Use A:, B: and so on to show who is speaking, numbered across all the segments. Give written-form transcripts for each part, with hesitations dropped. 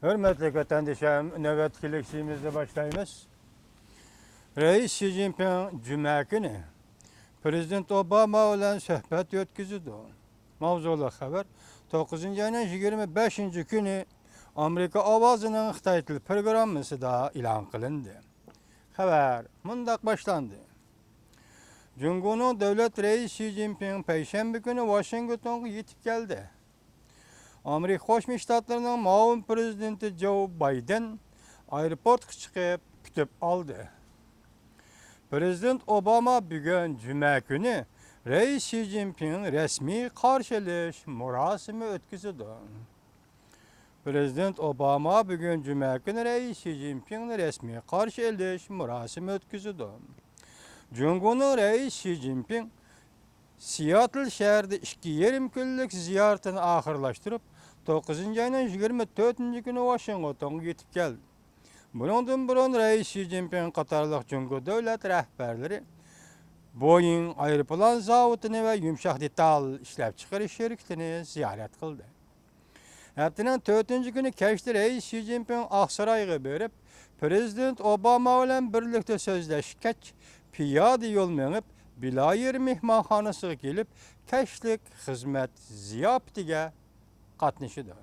A: Hürmetli vatandaşlarım, nöbetçilikçimizle başlayımız. Reis Xi Jinping Cuma günü Prezident Obama ile söhbet yetkizdi. Mavzulu haber 9. ayının 25. günü Amerika Ovazı'nın Xitay Tili programması da ilan kılındı. Haber mundaq başlandı. Cumhurbaşkanı Devlet Reis Xi Jinping Perşembe günü Washington'a yetip geldi. Amerika Qo'shma Shtatlarining muavin prezidenti Joe Biden aeroportga chiqib kutib oldi. Prezident Obama bugun Juma kuni Reis Xi Jinping rasmiy qarshilish murosimi o'tkazdi. Prezident Obama bugun Juma kuni Reis Xi Jinping rasmiy qarshilish murosimi o'tkazdi. Cumhurbaşkanı Reis Xi Jinping Seattle şəhərində 2,5 günlük ziyaretini ahırlaştırıp 9. ayının 24. günü Washington'a yetip geldi. Bundan burun Reis Xi Jinping qatarlıq Cumhuriyet dövlət rəhbərləri Boeing aeroplan zavodunu ve yumşaq detal işləp çıxarış şirkətini ziyaret kıldı. Həftənin 4. günü keçdi Reis Xi Jinping Ağsaray'a berip Prezident Obama ile birlikte sözləşkəç piyade yol menip Bilayir mehmanxanasıga kelib, kəşlik xizmət ziyafətiga qatnaşdı.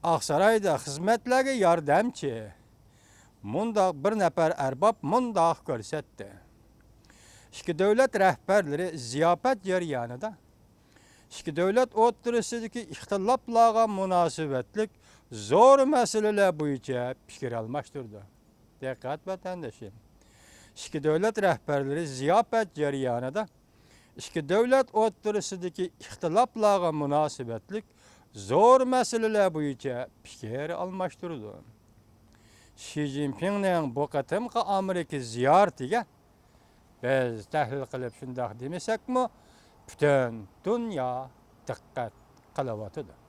A: Ağsarayda xizmətlərə yardımçı mundaq bir nəfər ərbab mundaq görsətdi. İki dövlət rəhbərləri ziyafət jarayonida iki dövlət o'rtasidagi ixtiloflarga munosabatlik zo'r masalalar bo'yicha fikr almashtirdi. Dikkat vatandaşım. İki devlet rəhbərləri ziyafət jarayonida iki devlet o'rtasidagi ixtiloflarga munosabatlik zo'r masalalar bo'yicha fikr almashtirdi. Xi Jinpingning bu qatimqi Amerika ziyaratiga biz tahlil qilib shundoq demasakmi, butun dunyo diqqat qilyapti.